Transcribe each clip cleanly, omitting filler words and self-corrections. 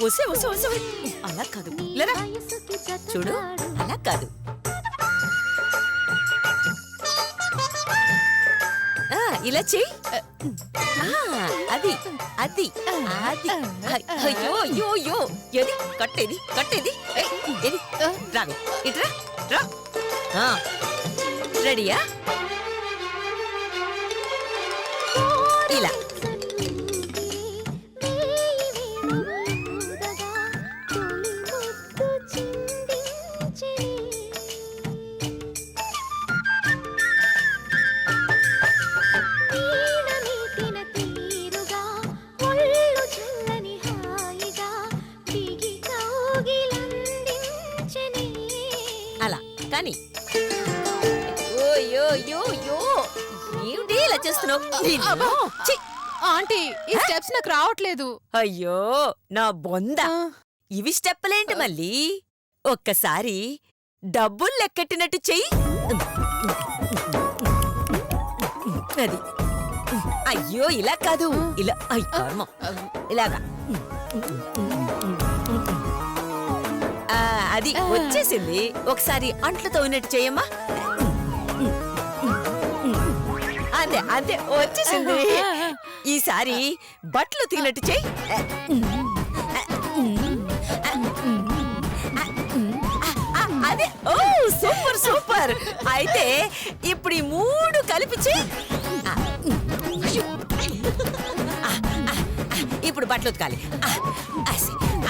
ఒసే ఒసే ఒసే అలా కాదు లేరా చూడు అలా కాదు ఇలా చెయ్యి అది అది అది అయ్యో అయ్యో అయ్యో ఏది కట్టేది కట్టేది ఏది రావి ఇట్రా రా రెడీయా ఇలా అలా కానీ ఏమిటి ఇలా చేస్తున్నావు ఆంటీ ఈ స్టెప్స్ నాకు రావట్లేదు. అయ్యో నా బొంద ఇవి స్టెప్పులేంటి మళ్ళీ ఒక్కసారి డబ్బులు లెక్కెట్టినట్టు చెయ్యి అది అయ్యో ఇలా కాదు ఇలా అయ్యో ఇలాగా అది వచ్చేసింది ఒకసారి అంట్లు తవ్వినట్టు చెయ్యమ్మా అంతే అంతే వచ్చేసింది ఈసారి బట్టలు తిన్నట్టు చెయ్యి అదే ఓ సూపర్ సూపర్ అయితే ఇప్పుడు ఈ మూడు కలిపి చెయ్యి ఇప్పుడు బట్టలు ఉతకాలి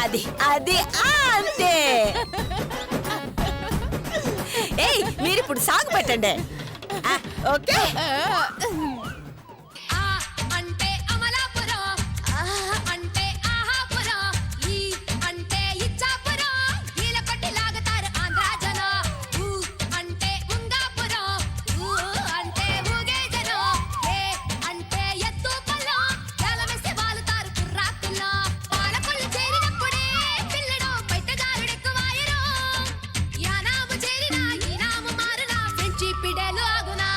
అది అది అంతే ఏయ్ మీరిప్పుడు సాగు పెట్టండి ఓకే అంటే అమలాపురం అంటే ఆహాపురం ఈ అంటే ఇచ్చాపురం ఈలకొట్టి లాగుతారు ఆంధ్ర జనం అంటే ఉంగాపురం అంటే ఊగే జనం ఏ అంటే ఎత్తు పొలం ఎలవేసి వాలుతారు కుర్రాకుల్లో పాలకొల్లు చేరినప్పుడే పిల్లడు బయటదారుడెక్కువాయరు యానాము చేరినా ఈనాము మారునా పెంచి పిడేలు ఆగునా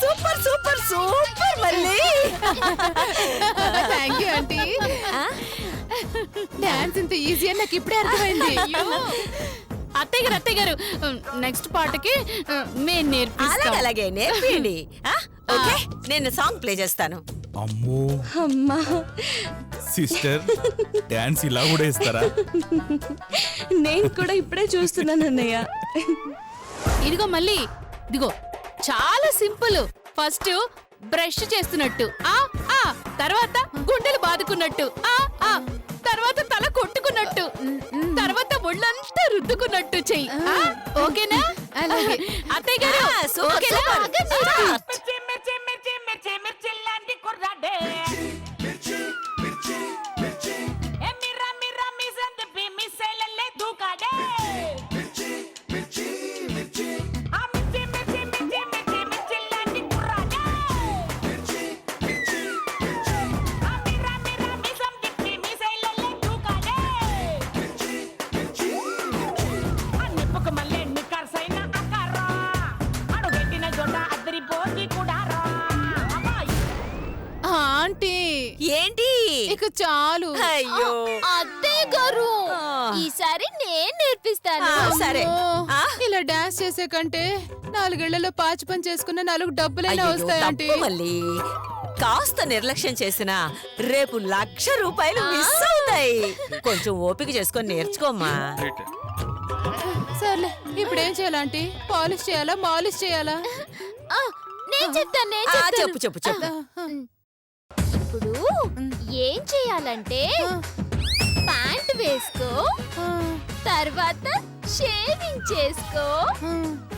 సూపర్ సూపర్ సూపర్ మళ్ళీ థ్యాంక్ యూ ఆంటీ. డాన్స్ ఇంత ఈజీ అని నాకు ఇప్పుడే అర్థమైంది. అత్తయ్య గారు నెక్స్ట్ పాటకి మేము నేర్పిస్తాం. అలాగే నేర్పియండి ఓకే నేను సాంగ్ ప్లే చేస్తాను. అమ్మో అమ్మా సిస్టర్ డాన్స్ ఇలా కూడా ఇస్తారా? నేను కూడా ఇప్పుడే చూస్తున్నాను అన్నయ్య. ఇదిగో మళ్ళీ ఇదిగో చాలా సింపుల్. ఫస్ట్ బ్రష్ చేస్తున్నట్టు తర్వాత గుండెలు బాదుకున్నట్టు తర్వాత తల కొట్టుకున్నట్టు తర్వాత ఒళ్ళంతా రుద్దుకున్నట్టు చెయ్యి. ఓకేనా? అత్తయ్య గారు ఆంటీ ఏంటి ఇక చాలు. అయ్యో అత్తయ్య గారు ఈసారి నేను నేర్పిస్తాను. సరే ఇలా డాన్స్ చేసే కంటే 4 ఏళ్లలో పాచి పని చేసుకున్న 4 డబ్బులైనా వస్తాయంటే మళ్ళీ కాస్త నిర్లక్ష్యం చేసినా రేపు 1,00,000 రూపాయలు మిస్ అవుతాయి. కొంచెం ఓపిక చేసుకొని నేర్చుకోమ్మా. సర్లే ఇప్పుడేం చేయాలంటే పాలిష్ చేయాలా మాలిష్ చేయాలా? నేను చెప్తాను చెప్పు చెప్పు చెప్పు ఇప్పుడు ఏం చేయాలంటే ప్యాంట్ వేసుకో తర్వాత షేవింగ్ చేసుకో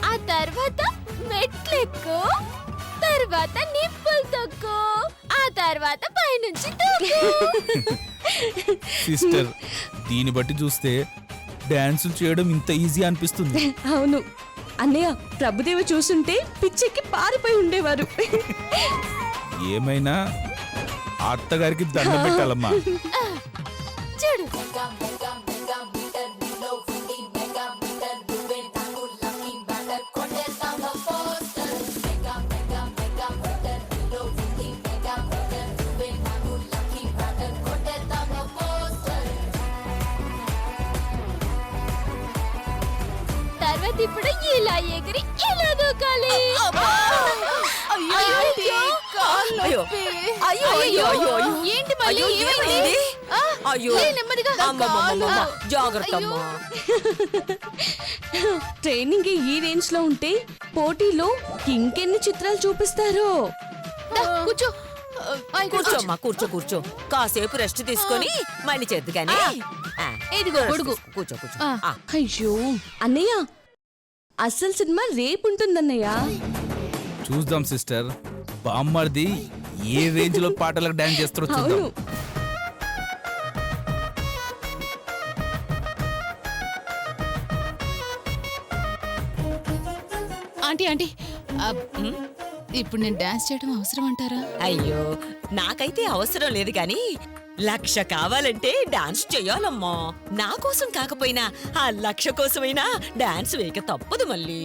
ఆ తర్వాత మెట్లెక్కో తర్వాత నిప్పులు తొక్కో ఆ తర్వాత పైనుంచి సిస్టర్ దీన్ని బట్టి చూస్తే డాన్స్ చేయడం ఇంత ఈజీ అనిపిస్తుంది. అవును అన్నయ్య ప్రభుదేవ చూస్తుంటే పిచ్చెక్కి పారిపోయి ఉండేవారు. ఏమైనా అత్తగారికి దండం పెట్టాలమ్మా. చూడు తర్వాత ఇప్పుడు ఇలా ఎగిరి ఇలా దూకాలి. అయ్యో, అయ్యో, అయ్యో, అయ్యో, అయ్యో. ఏంటి మళ్ళీ అయ్యో, ఏమైంది? ఏమైంది? ఆ, అయ్యో, లే, నెమ్మదిగా. అమ్మమ్మమ్మమ్మ, జాగ్రత్త అమ్మా. ట్రైనింగ్ ఈ రేంజ్ లో ఉంటే పోటీలో ఇంకెన్ని చిత్రాలు చూపిస్తారో. దా, కూర్చో. కూర్చోమ్మా, కూర్చో కూర్చో. కాసేపు రెస్ట్ తీసుకొని మళ్ళీ చేద్దు కానీ. ఇదిగో గొడుగు. కూర్చో కూర్చో. ఆ. ఆ. అయ్యో అన్నయ్య, అసలు సినిమా రేపు ఉంటుందన్నయ్య. చూద్దాం సిస్టర్, బామ్మర్ది ఏ రేంజ్ లో పాటలకు డాన్స్ చేస్తారో చూద్దాం. అవును. ఆంటీ ఆంటీ ఇప్పుడు నేను డాన్స్ చేయడం అవసరం అంటారా? అయ్యో, నాకైతే అవసరం లేదు కానీ 1,00,000 కావాలంటే డాన్స్ చెయ్యాలమ్మా. నా కోసం కాకపోయినా ఆ 1,00,000 కోసమైనా డాన్స్ వేయక తప్పదు మళ్ళీ.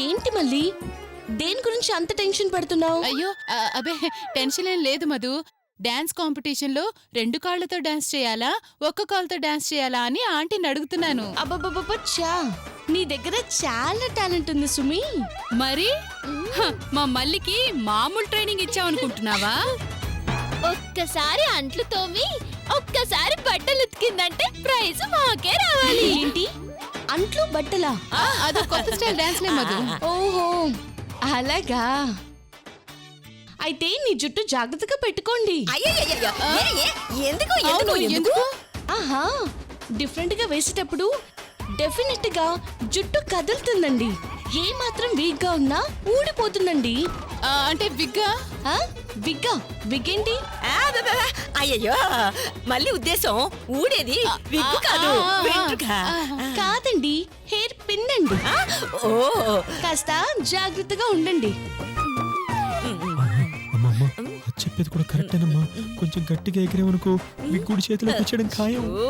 ఏంటి మళ్ళీ దేని గురించి అంత టెన్షన్ పడుతున్నావు? అయ్యో అబే టెన్షన్ ఏం లేదు మధు. డాన్స్ కాంపిటీషన్ లో 2 కాళ్ళతో డాన్స్ చేయాలా, ఒక్క కాలుతో డాన్స్ చేయాలా అని ఆంటీని అడుగుతున్నాను. అబ్బబ్బబ్బచ్చా, నీ దగ్గర చాలా టాలెంట్ ఉంది సుమి. మరి మా మల్లికి మామూలు ట్రైనింగ్ ఇచ్చావనుకుంటున్నావా? ఒక్కసారి అంట్లు తోమి ఒక్కసారి బట్టలు ఉతికిందంటే ప్రైజ్ మాకే రావాలి. ఏంటి అంట్లు బట్టలా? అదో కొత్త స్టైల్ డాన్స్ లే మధు. ఓహో అలాగా, అయితే నీ జుట్టు జాగ్రత్తగా పెట్టుకోండి. అయ్యయ్యయ్యో, ఎందుకు అవును, ఎందుకు ఎందుకు? ఎందుకు? ఆహా, డిఫరెంట్ గా వేసేటప్పుడు డెఫినెట్ గా జుట్టు కదులుతుందండి. ఏ మాత్రం వీక్ గా ఉన్నా ఊడిపోతుందండి. అంటే విగ్గా? ఆ? విగ్గా? విగ్గేంటి? అయ్యయ్యో, మళ్ళీ ఉద్దేశం ఊడేది విగ్గు కాదు, వెంట్రుక. కాదండి, హెయిర్ పిన్ అండి. ఓ, కాస్త జాగ్రత్తగా ఉండండి. అమ్మమ్మ, అది చెప్పేది కూడా కరెక్టేనమ్మా. కొంచెం గట్టిగా ఎగిరేవనుకో విగ్గుడి చేతిలో కూర్చోడం ఖాయం. ఓ,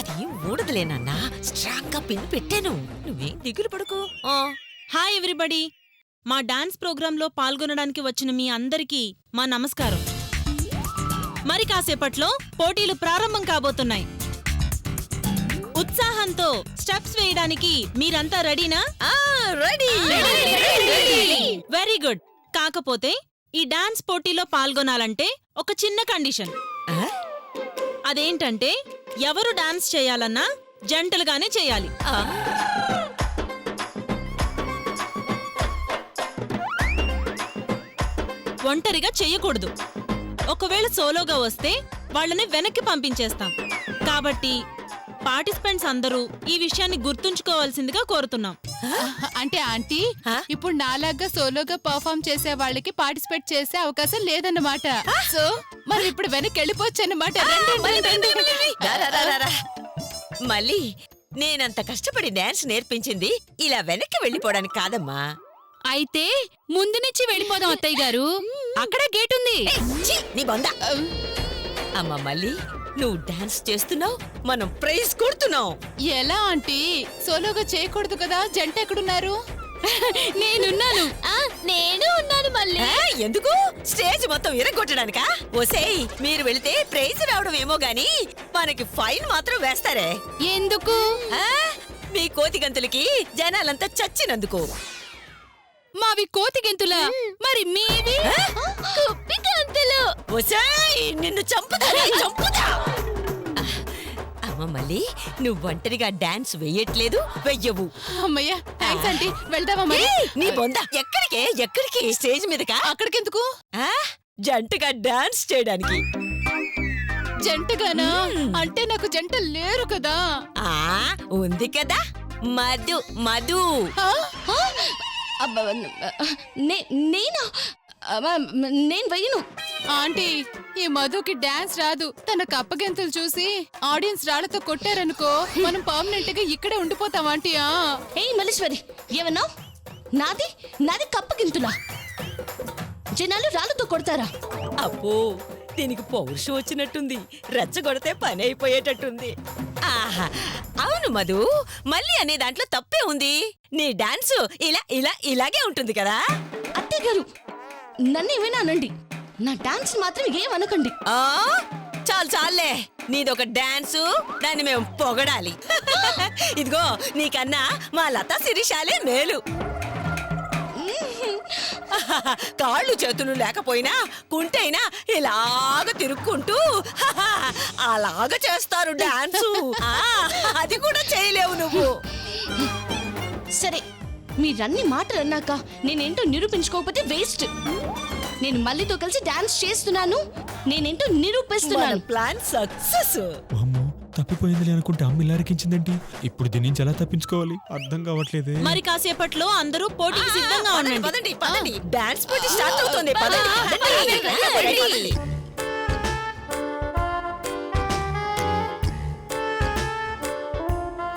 అది ఊడదులేనన్నా, స్ట్రాంగ్ గా పిన్ పెట్టాను. నువ్వేం దిగులు పడుకో. హాయ్ ఎవ్రీబడి, మా డాన్స్ ప్రోగ్రాంలో పాల్గొనడానికి వచ్చిన మీ అందరికీ మా నమస్కారం. మరి కాసేపట్లో పోటీలు ప్రారంభం కాబోతున్నాయి. ఉత్సాహంతో స్టెప్స్ వేయడానికి మీరంతా రెడీనా? రెడీ. Very good. కాకపోతే ఈ డాన్స్ పోటీలో పాల్గొనాలంటే ఒక చిన్న కండిషన్. అదేంటంటే ఎవరు డాన్స్ చేయాలన్నా జంటలుగానే చేయాలి. ఒంటరిగా చెయ్యకూడదు. ఒకవేళ సోలోగా వస్తే వాళ్ళని వెనక్కి పంపించేస్తాం. కాబట్టి పార్టిసిపెంట్స్ అందరూ ఈ విషయాన్ని గుర్తుంచుకోవాల్సిందిగా కోరుతున్నాం. అంటే ఆంటీ, ఇప్పుడు నాలాగా సోలోగా పర్ఫామ్ చేసే వాళ్ళకి పార్టిసిపేట్ చేసే అవకాశం లేదన్నమాట. సో మరి ఇప్పుడు వెనక్కి వెళ్ళిపోవచ్చు అన్నమాట. మళ్ళీ నేనంత కష్టపడి డాన్స్ నేర్పించింది ఇలా వెనక్కి వెళ్ళిపోవడానికి కాదమ్మా. అయితే ముందు నుంచి వెళ్ళిపోదాం అత్తయ్య గారు, అక్కడ గేట్ ఉంది. ఛీ, నీ బొంద. అమ్మా మళ్ళీ నువ్వు డాన్స్ చేస్తున్నావు, మనం ప్రైజ్ కొడుతున్నావు. ఎలా ఆంటీ? సోలోగా చేయకూడదు కదా, జంట ఎక్కడున్నారు? నేనున్నాను. నేను ఉన్నాను మళ్ళీ. ఎందుకు? స్టేజ్ మొత్తం ఇరగొట్టడానికా? ఓసేయ్, మీరు వెళితే ప్రైజ్ రావడం ఏమో గాని మనకి ఫైన్ మాత్రం వేస్తారే. ఎందుకు? మీ కోతి గంతులకి జనాలంతా చచ్చినందుకు. మావి కోతి గెంతులా? మరి మీవి? కుప్పి గంతులు. ఓసేయ్, నిన్ను చంపుతా. అమ్మ మళ్ళీ నువ్వు ఒంటరిగా డాన్స్ వెయ్యట్లేదు, వెయ్యవు. అమ్మయ్యా, థ్యాంక్స్ ఆంటీ. వెళ్దామా మరి? నీ బొంద. ఎక్కడికి? స్టేజ్ మీదకా? అక్కడికెందుకు? జంటగా డాన్స్ చేయడానికి. జంటగానా? అంటే నాకు జంట లేరు కదా. ఉంది కదా, మధు. మధు నేనా? నేను వెయ్యను. ఆంటీ, ఈ మధుకి డాన్స్ రాదు. తన కప్పగెంతులు చూసి ఆడియన్స్ రాళ్లతో కొట్టారనుకో, మనం పర్మనెంట్ గా ఇక్కడే ఉండిపోతాం ఆంటీ. ఏయ్ మల్లీశ్వరి, ఏమన్నా? నాది కప్పగింతులా? జనాలు రాళ్ళతో కొడతారా? అబ్బో, దీనికి పౌరుషం వచ్చినట్టుంది. రెచ్చగొడితే పని అయిపోయేటట్టుంది. ఆహా, అవును మధు, మళ్ళీ అనే దాంట్లో తప్పే ఉంది. నీ డాన్స్ ఇలాగే ఉంటుంది కదా. అత్తయ్య గారు, నన్ను ఏమైనా అనండి, నా డాన్స్ మాత్రం ఏమనకండి. చాలే నీదొక డాన్సు, దాన్ని మేము పొగడాలి. ఇదిగో నీకన్నా మా లతా శిరీషాలే మేలు. కాళ్ళు చేతులు లేకపోయినా కుంటైనా ఇలాగ తిరుక్కుంటూ అలాగ చేస్తారు డాన్సు. అది కూడా చేయలేవు నువ్వు. సరే, మీరన్ని మాటలు అన్నాక నేనేంటో నిరూపించుకోకపోతే వేస్ట్. నేను మళ్ళీతో కలిసి డాన్స్ చేస్తున్నాను, నేనేంటో నిరూపిస్తున్నాను. Plan success. అమ్మో తప్పిపోయింది అనుకుంటే అమ్మ ఇలా అరికించిందేంటి? ఇప్పుడు దీని నుంచి ఎలా తప్పించుకోవాలి అర్థం కావట్లేదే. మరి కాసేపట్లో అందరూ పోటీకి సిద్ధంగా ఉండండి. పదండి పదండి, డాన్స్ పోటీ స్టార్ట్ అవుతుంది. పదండి.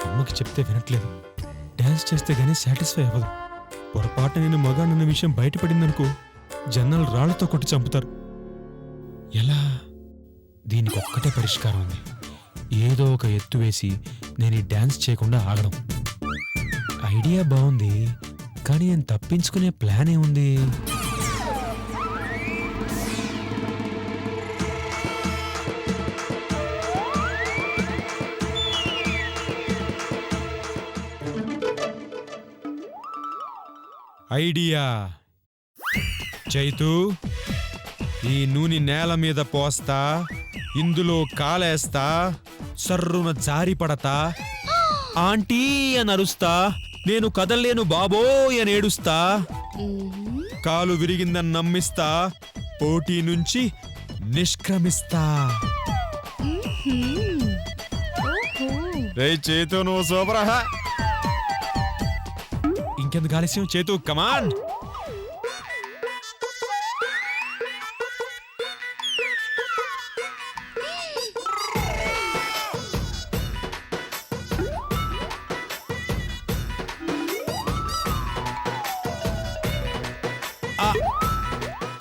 అమ్మకి చెప్తే వినట్లేదు. డాన్స్ చేస్తే గానీ సాటిస్ఫై అవ్వదు. పొరపాటు నేను మగానన్న విషయం బయటపడిందనుకో, జనాలు రాళ్లతో కొట్టి చంపుతారు. ఎలా? దీనికి ఒక్కటే పరిష్కారం ఉంది. ఏదో ఒక ఎత్తు వేసి నేను ఈ డాన్స్ చేయకుండా ఆగడం. ఐడియా బాగుంది, కానీ నేను తప్పించుకునే ప్లాన్ ఏముంది? ఐడియా. చైతు, ఈ నూనె నేల మీద పోస్తా, ఇందులో కాలేస్తా, సర్రున జారి పడతా, ఆంటీ అని అరుస్తా, నేను కదల్లేను బాబోయ్ అని ఏడుస్తా, కాలు విరిగిందని నమ్మిస్తా, పోటీ నుంచి నిష్క్రమిస్తా. రే చేతు, నువ్వు సూపరా. ఇంకెందుకు ఆలస్యం, చేతు కమాన్.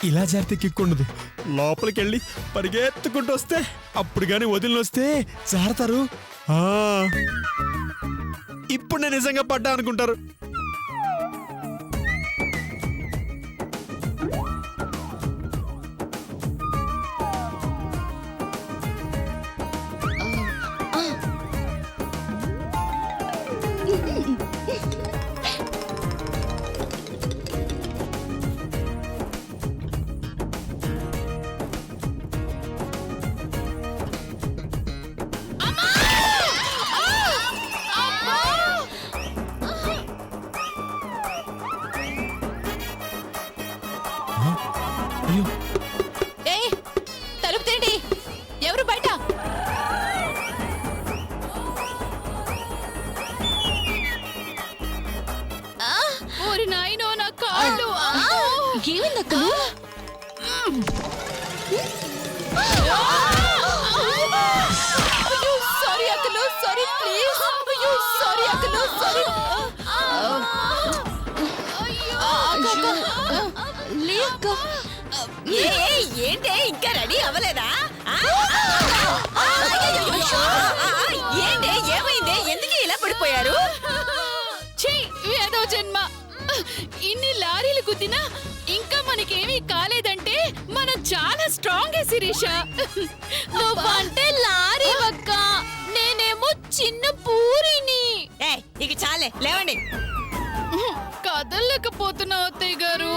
ఇలా జరిగితే కిక్కుండదు. లోపలికి వెళ్ళి పరిగెత్తుకుంటూ వస్తే, అప్పుడు గాని వదిలినొస్తే జారతారు. ఇప్పుడు నేను నిజంగా పడ్డా అనుకుంటారు. అయ్యో, ఏయ్, తలుపు తీయండి. ఎవరు బయట? ఓరి నాయనో, నా కాళ్ళు. ఏమైందక్కలు? సారీ అక్కలు, సారీ ప్లీజ్. అయ్యో సారీ అక్కలు, సారీ. లేక ఏంటే ఇంకా రెడీ అవ్వలేదా? ఏంటే ఏమైందే? ఎందుకు ఇలా పడిపోయారు? ఏదో జన్మ. ఇన్ని లారీలు గుద్దినా ఇంకా మనకేమీ కాలేదంటే మనం చాలా స్ట్రాంగ్ శిరీష. నువ్వంటే లారీ వక్క, నేనేమో చిన్న పూరిని. ఇక చాలే, లేవండి. కదలలేకపోతున్నావు అత్తయ్య గారు,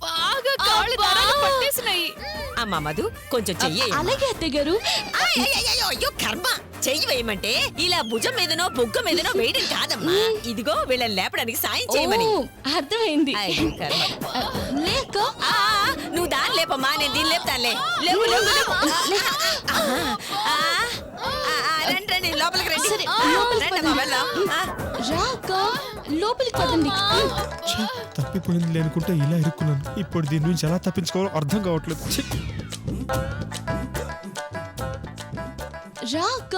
బాగా కాళ్ళు దారాలు పట్టేసినాయి. అమ్మా మధు, కొంచెం చెయ్యి. అలాగే అత్తయ్య గారు. అయ్యో కర్మ, చెయ్యి వేయమంటే ఇలా భుజం మీదనో బొగ్గ మీదనో వేయడం కాదమ్మా. ఇదిగో వీళ్ళని లేపడానికి సాయం చేయమని. ఓ, అర్థమైంది. అయ్యో, కర్మ. లేక నువ్వు దాన్ని లేపమ్మా, నేను దీన్ని లేపుతానులే. లేవు లేవు లేవు. రండి రండి, లోపలికి రండి. సరే, లోపలికి రండి అమ్మా, వెళ్దాం. రాక లోపలికి పదండి. తప్పిపోయింది అనుకుంటే ఇలా ఇరుక్కున్నాను. ఇప్పుడు దీని నుంచి ఎలా తప్పించుకోవాలో అర్థం కావట్లేదు. ఛీ! రాక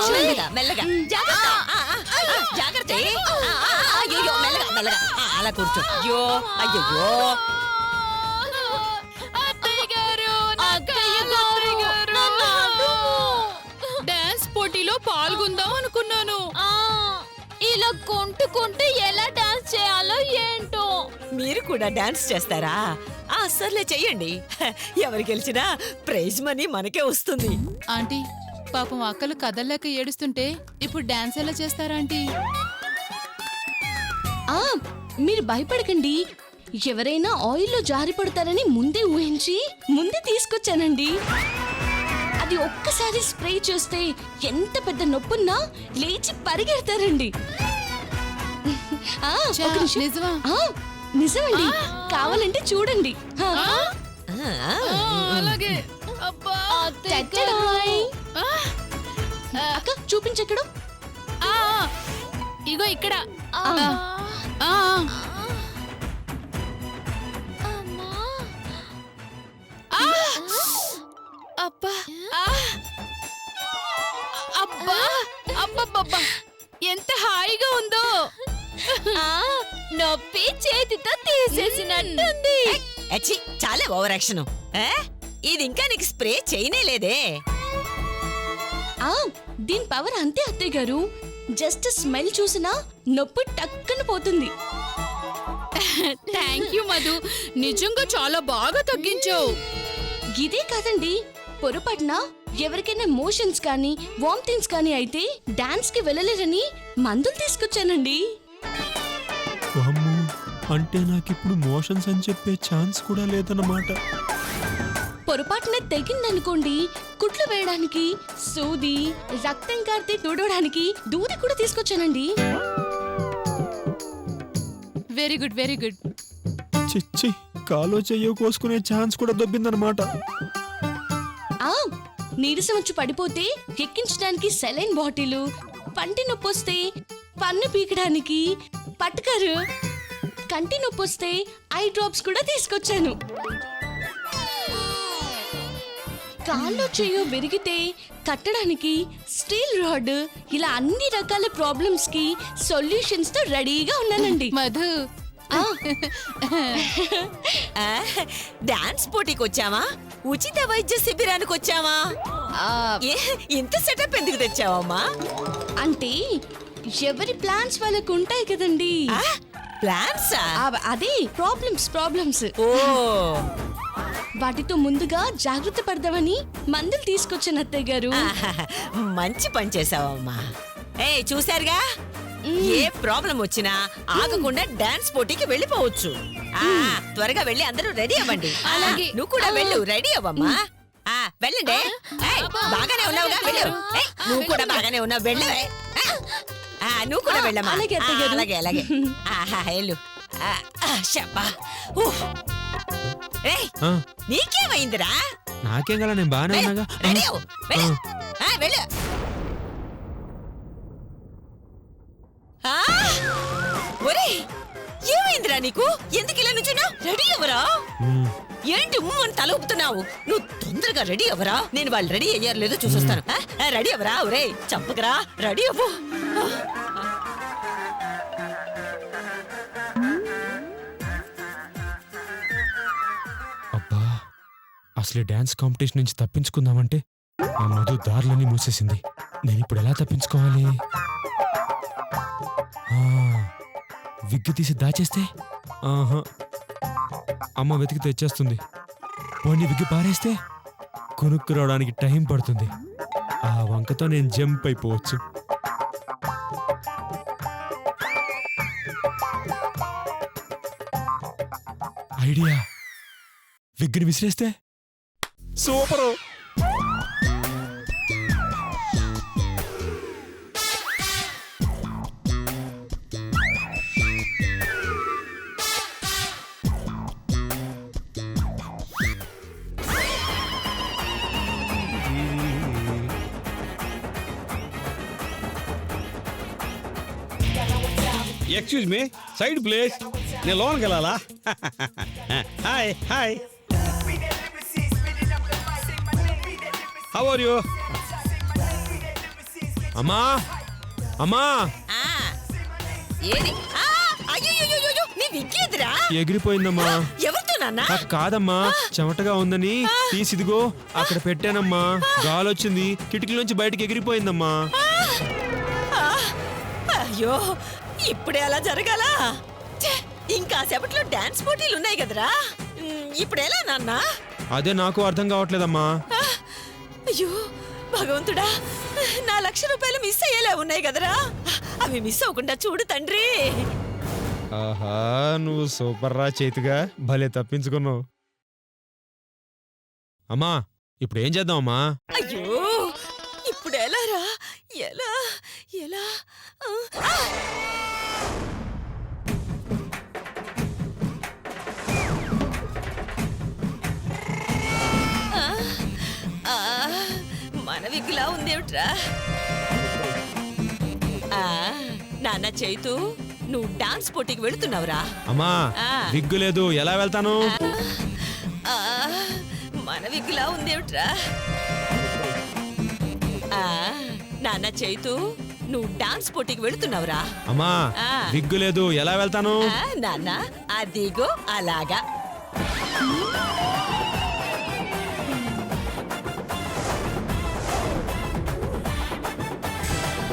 మెల్లగా మెల్లగా, జాగ్రత్త. జాగ్రత్త. అయ్యో, మెల్లగా మెల్లగా. అలా కూర్చో. అయ్యో అయ్యో. డాన్స్ పోటీలో పాల్గొందాం అనుకున్నాను. ఇలా కొంటుకుంటూ ఎలా డాన్స్ చేయాలో ఏంటో. మీరు కూడా డాన్స్ చేస్తారా? సర్లే చెయ్యండి. ఎవరు గెలిచినా ప్రైజ్ మనీ మనకే వస్తుంది. ఆంటీ పాపం అక్కలు కదల్లేక ఏడుస్తుంటే ఇప్పుడు డాన్స్ ఎలా చేస్తారా ఆంటీ? మీరు భయపడకండి. ఎవరైనా ఆయిల్లో జారి పడతారని ముందే ఊహించి ముందే తీసుకొచ్చానండి. అది ఒక్కసారి స్ప్రే చేస్తే ఎంత పెద్ద నొప్పున్నా లేచి పరిగెడతారండి. ఒక నిమిషం. నిజమా? నిజమండి. కావాలంటే చూడండి. అలాగే. అబ్బా, చచ్చడాయ్. అక్క చూపించెక్కడు. ఇగో ఇక్కడ. అబ్బా, అబ్బా, అబ్బబ్బబ్బా, ఎంత హాయిగా ఉందో. నొప్పి చేతితో తీసేసినట్టుంది. అచ్చి, చాలా ఓవర్ యాక్షన్. ఇది ఇంకా నీకు స్ప్రే చేయనే లేదే. దీని పవర్ అంతే అత్తయ్య గారు. జస్ట్ స్మెల్ చూసినా నొప్పి టక్కన పోతుంది. థ్యాంక్ యూ మధు, నిజంగా చాలా బాగా తగ్గించావు. ఇదే కాదండి, పొరపాటున ఎవరికైనా మోషన్స్ కానీ వామిటింగ్స్ కానీ అయితే డాన్స్ కి వెళ్ళలేరని మందులు తీసుకొచ్చానండి. వామ్మో, అంటే నాకిప్పుడు మోషన్స్ అని చెప్పే ఛాన్స్ కూడా లేదన్నమాట. పొరపాటున తెగిందనుకోండి, కుట్లు వేయడానికి సూది, రక్తం కారితే తుడవడానికి దూది కూడా తీసుకొచ్చానండి. Very good, very good. చిచ్చి, కాలో చెయ్యో కోసుకునే ఛాన్స్ కూడా దొబ్బిందన్నమాట. నీరసం వచ్చి పడిపోతే ఎక్కించడానికి సెలైన్ బాటిల్, పంటి నొప్పి వస్తే పన్ను పీకడానికి పట్టుకారు, కంటి నొప్పి వస్తే ఐ డ్రాప్స్ కూడా తీసుకొచ్చాను. కాల్లో చెయ్యో విరిగితే కట్టడానికి స్టీల్ రాడ్, ఇలా అన్ని రకాల ప్రాబ్లమ్స్ కి సొల్యూషన్స్ తో రెడీగా ఉన్నానండి. మధు, డాన్స్ పోటీకి వచ్చావా? ఉచిత వైద్య శిబిరానికి వచ్చావా? ఇంత సెటప్ ఎందుకు తెచ్చావమ్మా? అంటే ఎవరి ప్లాన్స్ వాళ్ళకు ఉంటాయి కదండి. ప్లాన్స్? అదే ప్రాబ్లమ్స్. ఓ, వాటితో ముందుగా జాగ్రత్త పడదామని మందులు తీసుకొచ్చాను అత్తయ్య గారు. మంచి పని చేసావమ్మా. చూసారుగా, ఏ ప్రాబ్లం వచ్చినా ఆగకుండా డాన్స్ పోటీకి వెళ్ళిపోవచ్చు. త్వరగా వెళ్ళి అందరూ రెడీ అవ్వండి. నువ్వు కూడా వెళ్ళు, రెడీ అవ్వమ్మా. వెళ్ళండి. బాగానే ఉన్నావుగా, వెళ్ళు. నువ్వు కూడా బాగానే ఉన్నావు, వెళ్ళు. నువ్వు కూడా వెళ్ళమ్మా. అలాగే అత్తయ్య గారు. అలాగే వెళ్ళు. నీకేమైందిరా? నాకేం గల, నేను బాగానే ఉన్నాగా. రెడీ అవ్వు, వెళ్ళు. వెళ్ళు. ఒరేయ్, ఏమైందిరా నీకు? ఎందుకు ఇలా నుంచున్నావు? రెడీ అవ్వరా? ఏంటి అని తల ఊపుతున్నావు? నువ్వు తొందరగా రెడీ అవ్వరా. నేను వాళ్ళు రెడీ అయ్యారు లేదో చూసొస్తాను. రెడీ అవ్వరా. ఒరే చంపకరా, రెడీ అవ్వు. అబ్బా, అసలు డాన్స్ కాంపిటీషన్ నుంచి తప్పించుకుందామంటే ఆ మధు దారులన్నీ మూసేసింది. నేను ఇప్పుడు ఎలా తప్పించుకోవాలి? విగ్గు తీసి దాచేస్తే అమ్మ వెతికి తెచ్చేస్తుంది. పోనీ విగ్గు పారేస్తే కొనుక్కు రావడానికి టైం పడుతుంది. ఆ వంకతో నేను జంప్ అయిపోవచ్చు. ఐడియా, విగ్గుని విసిరేస్తే super. Excuse me, side please. నేను లోన్కి వెళ్ళాలా? Hi hi, how are you? అమ్మా అమ్మా, ఏది? అయ్యో, నీ విగ్గేదిరా? ఎగిరిపోయిందమ్మా. ఎవరితో నాన్న? కాదమ్మా, చెమటగా ఉందని తీసిదిగో అక్కడ పెట్టానమ్మా. గాలొచ్చింది, కిటికీలోంచి బయటకి ఎగిరిపోయిందమ్మా. అయ్యో, ఇప్పుడే అలా జరగాల? ఇంకా సేపట్లో డాన్స్ పోటీలు ఉన్నాయి కదరా. ఇప్పుడెలా నాన్న? అదే నాకు అర్థం కావట్లేదమ్మా. అయ్యో భగవంతుడా, నా ₹1,00,000 మిస్ అయ్యేలా ఉన్నాయి కదరా. అవి మిస్ అవ్వకుండా చూడు తండ్రి. ఆహా, నువ్వు సూపర్ రా చేతిగా, భలే తప్పించుకున్నావు. అమ్మా ఇప్పుడు ఏం చేద్దాం అమ్మా? అయ్యో ఇప్పుడు ఎలా రా? ఎలా ఎలా? మన విగ్గులా ఉందేమిట్రా? నాన్న చైతు, నువ్వు డాన్స్ పోటీకి వెళుతున్నావురా? అమ్మా విగ్గు లేదు, ఎలా వెళ్తాను? మన విగ్గులా ఉందేమిట్రా? నాన్న చైతు, నువ్వు డాన్స్ పోటీకి వెళుతున్నావురా? అమ్మా విగ్గు లేదు, ఎలా వెళ్తాను? నాన్న అదిగో అలాగా.